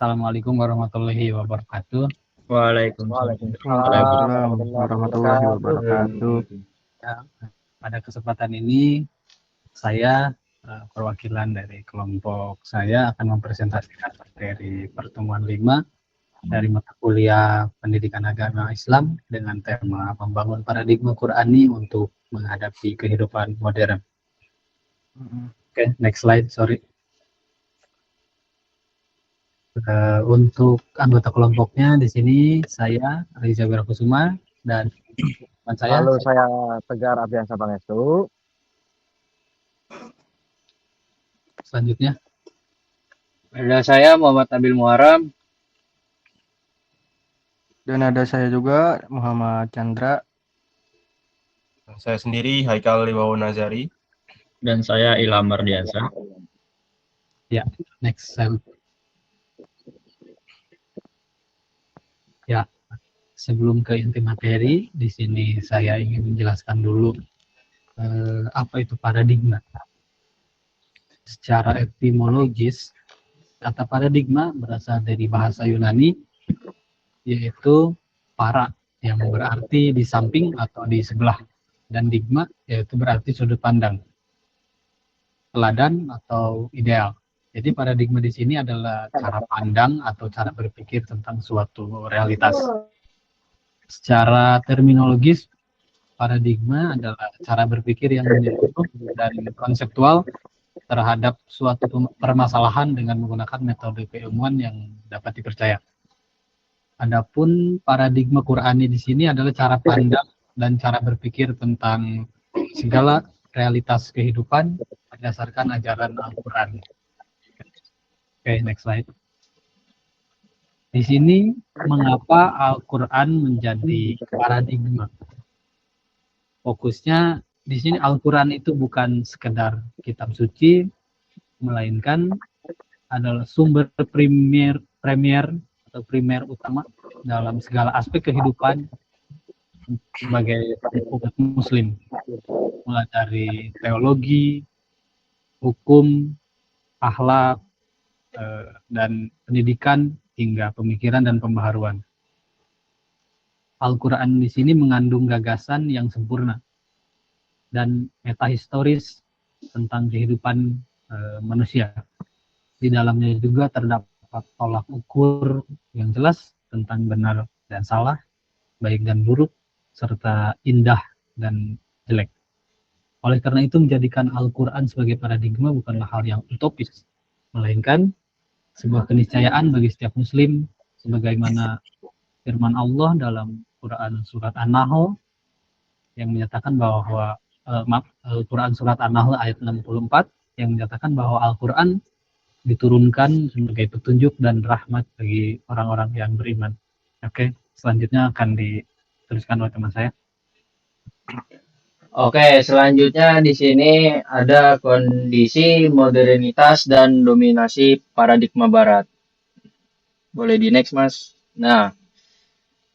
Assalamualaikum warahmatullahi wabarakatuh. Waalaikumsalam warahmatullahi wabarakatuh. Ya, pada kesempatan ini saya perwakilan dari kelompok saya akan mempresentasikan materi pertemuan 5 dari mata kuliah Pendidikan Agama Islam dengan tema membangun paradigma Qurani untuk menghadapi kehidupan modern. Oke, next slide, sorry. Untuk anggota kelompoknya di sini saya Riza Wirakusuma dan teman saya. Halo, saya Tegar Abiansa Pangestu. Selanjutnya ada saya Muhammad Nabil Muharam. Dan ada saya juga Muhammad Chandra. Saya sendiri Haikal Liwawu Nazari. Dan saya Ilham Mardiansa. Ya, next slide. Ya, sebelum ke inti materi, di sini saya ingin menjelaskan dulu apa itu paradigma. Secara etimologis, kata paradigma berasal dari bahasa Yunani, yaitu para yang berarti di samping atau di sebelah, dan digma yaitu berarti sudut pandang, teladan atau ideal. Jadi paradigma di sini adalah cara pandang atau cara berpikir tentang suatu realitas. Secara terminologis, paradigma adalah cara berpikir yang menyeluruh dan konseptual terhadap suatu permasalahan dengan menggunakan metode keilmuan yang dapat dipercaya. Adapun paradigma Qurani di sini adalah cara pandang dan cara berpikir tentang segala realitas kehidupan berdasarkan ajaran Al-Quran. Oke, next slide. Di sini mengapa Al-Quran menjadi paradigma? Fokusnya di sini Al-Quran itu bukan sekedar kitab suci, melainkan adalah sumber primer utama dalam segala aspek kehidupan sebagai umat muslim, mulai dari teologi, hukum, akhlak, dan pendidikan hingga pemikiran dan pembaharuan. Al-Quran di sini mengandung gagasan yang sempurna dan metahistoris tentang kehidupan manusia. Di dalamnya juga terdapat tolak ukur yang jelas tentang benar dan salah, baik dan buruk, serta indah dan jelek. Oleh karena itu menjadikan Al-Quran sebagai paradigma bukanlah hal yang utopis, melainkan sebuah keniscayaan bagi setiap muslim, sebagaimana firman Allah dalam Quran surat An-Nahl yang menyatakan bahwa Al-Quran surat An-Nahl ayat 64 yang menyatakan bahwa Al-Quran diturunkan sebagai petunjuk dan rahmat bagi orang-orang yang beriman. Oke, selanjutnya akan diteruskan oleh teman saya. Oke, selanjutnya di sini ada kondisi modernitas dan dominasi paradigma barat. Boleh di next, Mas. Nah,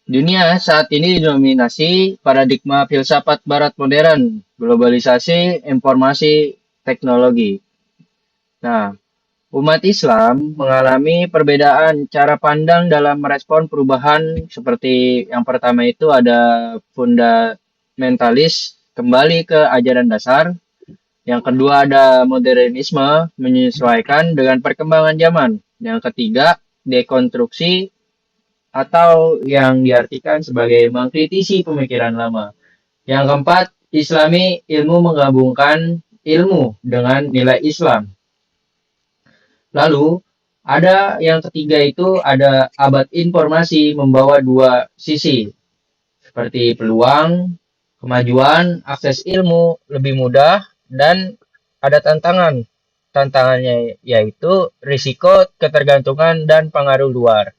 dunia saat ini didominasi paradigma filsafat barat modern, globalisasi, informasi, teknologi. Nah, umat Islam mengalami perbedaan cara pandang dalam merespon perubahan seperti yang pertama itu ada fundamentalis kembali ke ajaran dasar. Yang kedua ada modernisme menyesuaikan dengan perkembangan zaman. Yang ketiga dekonstruksi atau yang diartikan sebagai mengkritisi pemikiran lama. Yang keempat Islami ilmu menggabungkan ilmu dengan nilai Islam. Lalu, ada yang ketiga itu ada abad informasi membawa dua sisi, seperti peluang, kemajuan, akses ilmu lebih mudah, dan ada tantangan. Tantangannya yaitu risiko, ketergantungan, dan pengaruh luar.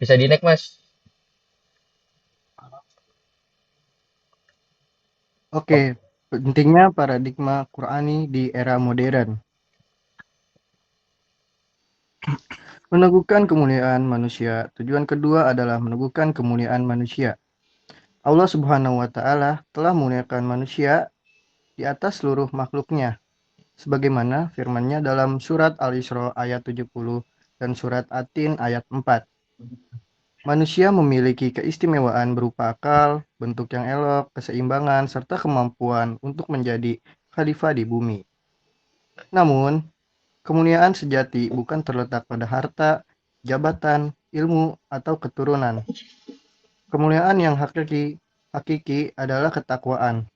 Bisa di next, Mas. Oke, pentingnya paradigma Qurani di era modern. Meneguhkan kemuliaan manusia. Tujuan kedua adalah meneguhkan kemuliaan manusia. Allah Subhanahu wa Ta'ala telah memuliakan manusia di atas seluruh makhluknya, sebagaimana firman-Nya dalam surat Al-Isra ayat 70 dan surat At-Tin ayat 4. Manusia memiliki keistimewaan berupa akal, bentuk yang elok, keseimbangan, serta kemampuan untuk menjadi khalifah di bumi. Namun, kemuliaan sejati bukan terletak pada harta, jabatan, ilmu, atau keturunan. Kemuliaan yang hakiki adalah ketakwaan.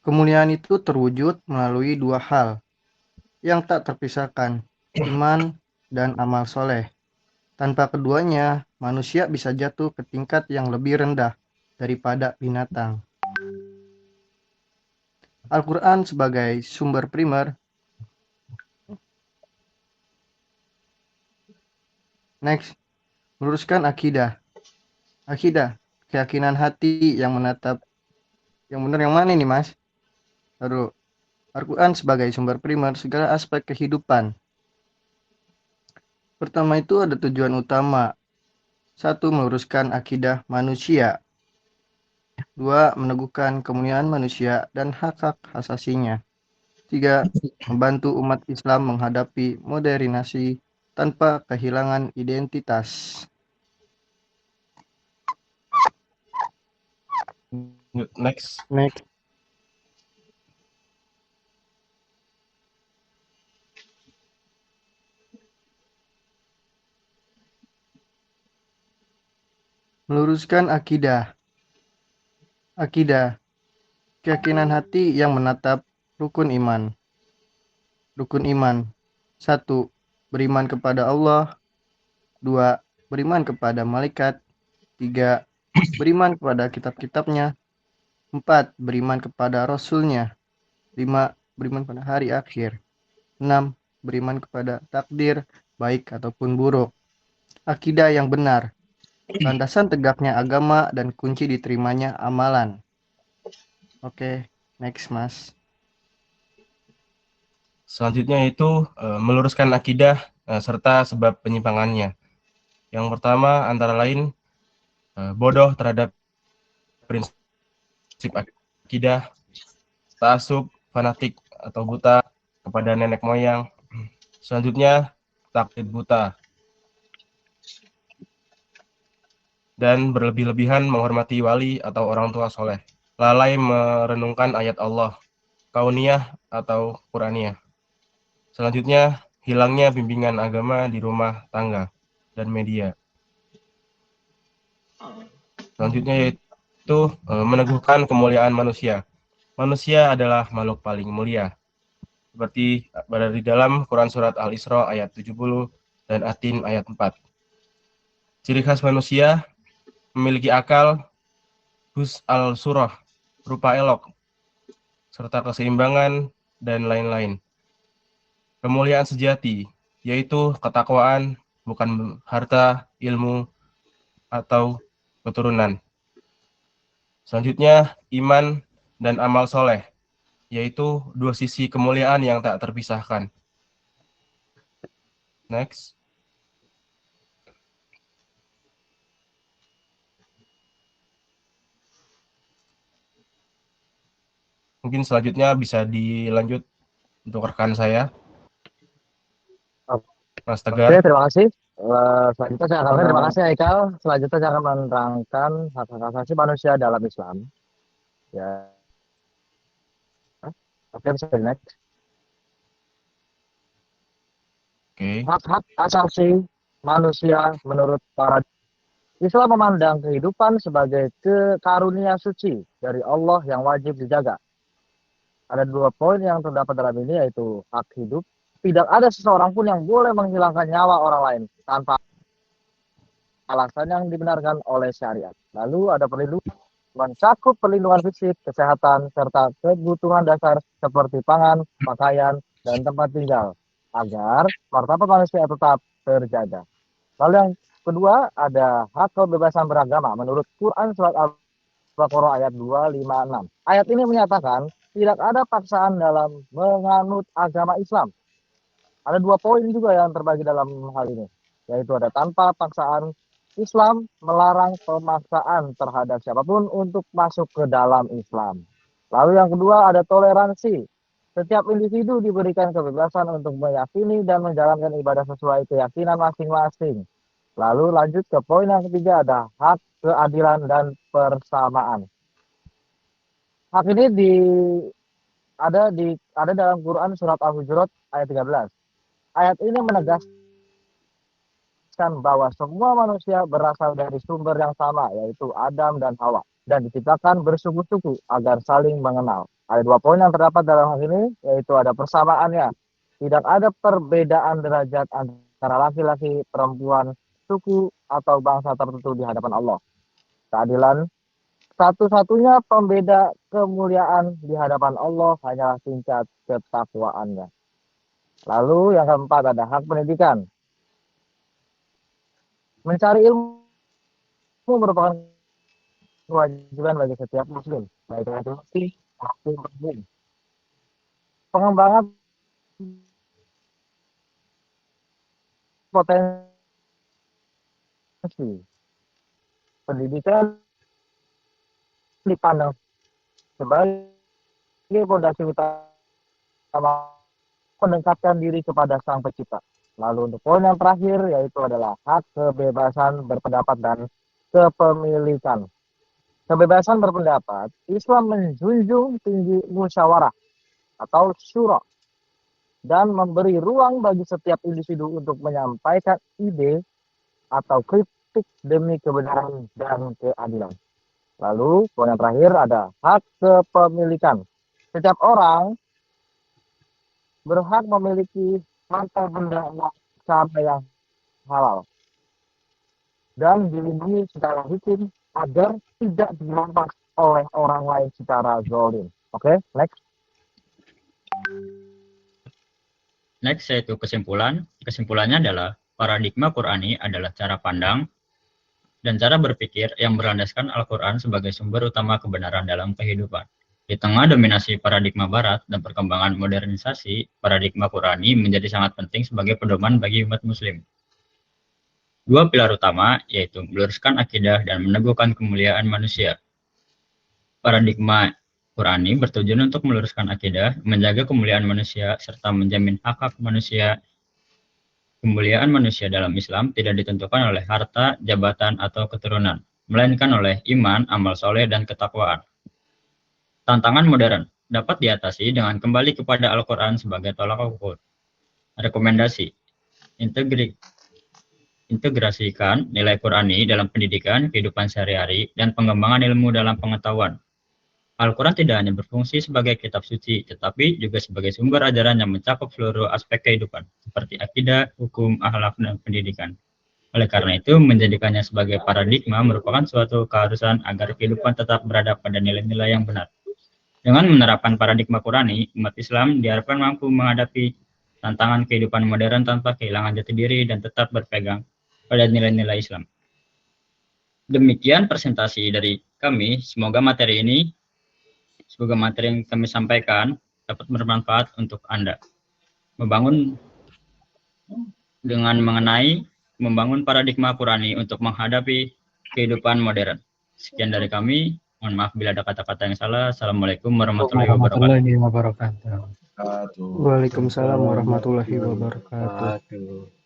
Kemuliaan itu terwujud melalui dua hal yang tak terpisahkan, iman dan amal soleh. Tanpa keduanya, manusia bisa jatuh ke tingkat yang lebih rendah daripada binatang. Al-Quran sebagai sumber primer. Next, meluruskan akidah. Akidah, keyakinan hati yang menatap. Yang benar yang mana ini, Mas? Baru, Al-Quran sebagai sumber primer segala aspek kehidupan. Pertama itu ada tujuan utama. 1. Meluruskan akidah manusia. 2. Meneguhkan kemuliaan manusia dan hak-hak asasinya. 3. Membantu umat Islam menghadapi modernisasi tanpa kehilangan identitas. Next. Next. Meluruskan akidah. Akidah, keyakinan hati yang menatap rukun iman. Rukun iman. 1. Beriman kepada Allah. 2. Beriman kepada malaikat. 3. Beriman kepada kitab-kitabnya. 4. Beriman kepada Rasulnya. 5. Beriman pada hari akhir. 6. Beriman kepada takdir, baik ataupun buruk. Akidah yang benar, landasan tegaknya agama dan kunci diterimanya amalan. Oke, next, Mas. Selanjutnya itu meluruskan akidah serta sebab penyimpangannya. Yang pertama antara lain bodoh terhadap prinsip akidah, ta'assub, fanatik atau buta kepada nenek moyang. Selanjutnya taklid buta dan berlebih-lebihan menghormati wali atau orang tua soleh. Lalai merenungkan ayat Allah, kauniyah atau Qur'aniyah. Selanjutnya, hilangnya bimbingan agama di rumah tangga dan media. Selanjutnya yaitu meneguhkan kemuliaan manusia. Manusia adalah makhluk paling mulia. Seperti berada di dalam Quran Surat Al-Isra ayat 70 dan At-Tin ayat 4. Ciri khas manusia memiliki akal, hus al-surah, rupa elok, serta keseimbangan, dan lain-lain. Kemuliaan sejati, yaitu ketakwaan, bukan harta, ilmu, atau keturunan. Selanjutnya, iman dan amal soleh, yaitu dua sisi kemuliaan yang tak terpisahkan. Next. Mungkin selanjutnya bisa dilanjut untuk rekan saya, Mas Tegar. Oke, terima kasih. Selanjutnya saya akan terima kasih Haikal. Selanjutnya saya akan menerangkan hak asasi manusia dalam Islam. Ya. Oke, bisa next. Oke. Hak-hak asasi manusia menurut para Islam memandang kehidupan sebagai karunia suci dari Allah yang wajib dijaga. Ada 2 poin yang terdapat dalam ini, yaitu hak hidup. Tidak ada seseorang pun yang boleh menghilangkan nyawa orang lain tanpa alasan yang dibenarkan oleh syariat. Lalu ada perlindungan, mencakup perlindungan fisik, kesehatan, serta kebutuhan dasar seperti pangan, pakaian, dan tempat tinggal, agar martabat manusia tetap terjaga. Lalu yang kedua ada hak kebebasan beragama menurut Quran Surat Al-Baqarah ayat 256. Ayat ini menyatakan tidak ada paksaan dalam menganut agama Islam. Ada 2 poin juga yang terbagi dalam hal ini, yaitu ada tanpa paksaan. Islam melarang pemaksaan terhadap siapapun untuk masuk ke dalam Islam. Lalu yang kedua ada toleransi. Setiap individu diberikan kebebasan untuk meyakini dan menjalankan ibadah sesuai keyakinan masing-masing. Lalu lanjut ke poin yang ketiga, ada hak, keadilan, dan persamaan. Hak ini ada dalam Quran surat Al-Hujurat ayat 13. Ayat ini menegaskan bahwa semua manusia berasal dari sumber yang sama, yaitu Adam dan Hawa, dan diciptakan bersuku-suku agar saling mengenal. Ada 2 poin yang terdapat dalam hal ini, yaitu ada persamaannya. Tidak ada perbedaan derajat antara laki-laki, perempuan, suku, atau bangsa tertentu di hadapan Allah. Keadilan, satu-satunya pembeda kemuliaan di hadapan Allah hanyalah tingkat ketakwaannya. Lalu yang keempat ada hak pendidikan. Mencari ilmu merupakan kewajiban bagi setiap muslim, baik laki-laki maupun perempuan. Pengembangan potensi pendidikan dipandang sebagai fondasi utama mendekatkan diri kepada Sang Pencipta. Lalu untuk poin yang terakhir yaitu adalah hak kebebasan berpendapat dan kepemilikan. Kebebasan berpendapat, Islam menjunjung tinggi musyawarah atau syura dan memberi ruang bagi setiap individu untuk menyampaikan ide atau kritik demi kebenaran dan keadilan. Lalu poin yang terakhir ada hak kepemilikan. Setiap orang berhak memiliki harta benda cara yang halal dan dilindungi secara hukum agar tidak dirampas oleh orang lain secara zalim. Oke, next. Next yaitu kesimpulan. Kesimpulannya adalah paradigma Qur'ani adalah cara pandang dan cara berpikir yang berlandaskan Al-Quran sebagai sumber utama kebenaran dalam kehidupan. Di tengah dominasi paradigma Barat dan perkembangan modernisasi, paradigma Qur'ani menjadi sangat penting sebagai pedoman bagi umat Muslim. 2 pilar utama yaitu meluruskan akidah dan meneguhkan kemuliaan manusia. Paradigma Qur'ani bertujuan untuk meluruskan akidah, menjaga kemuliaan manusia, serta menjamin hak-hak manusia. Kemuliaan manusia dalam Islam tidak ditentukan oleh harta, jabatan, atau keturunan, melainkan oleh iman, amal soleh, dan ketakwaan. Tantangan modern dapat diatasi dengan kembali kepada Al-Quran sebagai tolak ukur. Rekomendasi: integrasikan nilai Qur'ani dalam pendidikan, kehidupan sehari-hari, dan pengembangan ilmu dalam pengetahuan. Al-Quran tidak hanya berfungsi sebagai kitab suci, tetapi juga sebagai sumber ajaran yang mencakup seluruh aspek kehidupan, seperti akidah, hukum, akhlak, dan pendidikan. Oleh karena itu, menjadikannya sebagai paradigma merupakan suatu keharusan agar kehidupan tetap berada pada nilai-nilai yang benar. Dengan menerapkan paradigma Qur'ani, umat Islam diharapkan mampu menghadapi tantangan kehidupan modern tanpa kehilangan jati diri dan tetap berpegang pada nilai-nilai Islam. Demikian presentasi dari kami. Semoga materi yang kami sampaikan dapat bermanfaat untuk Anda. Membangun paradigma Qur'ani untuk menghadapi kehidupan modern. Sekian dari kami. Mohon maaf bila ada kata-kata yang salah. Assalamualaikum warahmatullahi wabarakatuh. Warahmatullahi wabarakatuh. Waalaikumsalam warahmatullahi wabarakatuh.